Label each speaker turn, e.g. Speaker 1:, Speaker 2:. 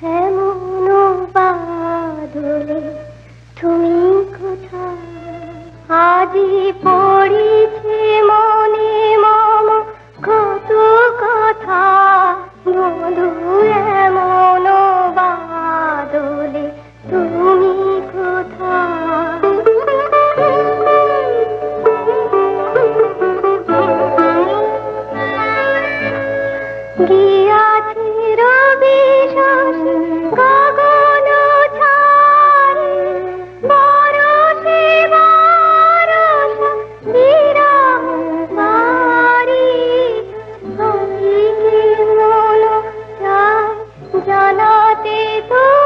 Speaker 1: হেমন বাদলে তুমি কোথায়? আজি পড়িছে মনে মম কত কথা, বধু এমন বাদলে তুমি কোথায়? গিয়াছে রবি শশী গগন ছাড়ি, বরষে বরষা বিরহ বারি। সখিকে মন চায় জানাতে তো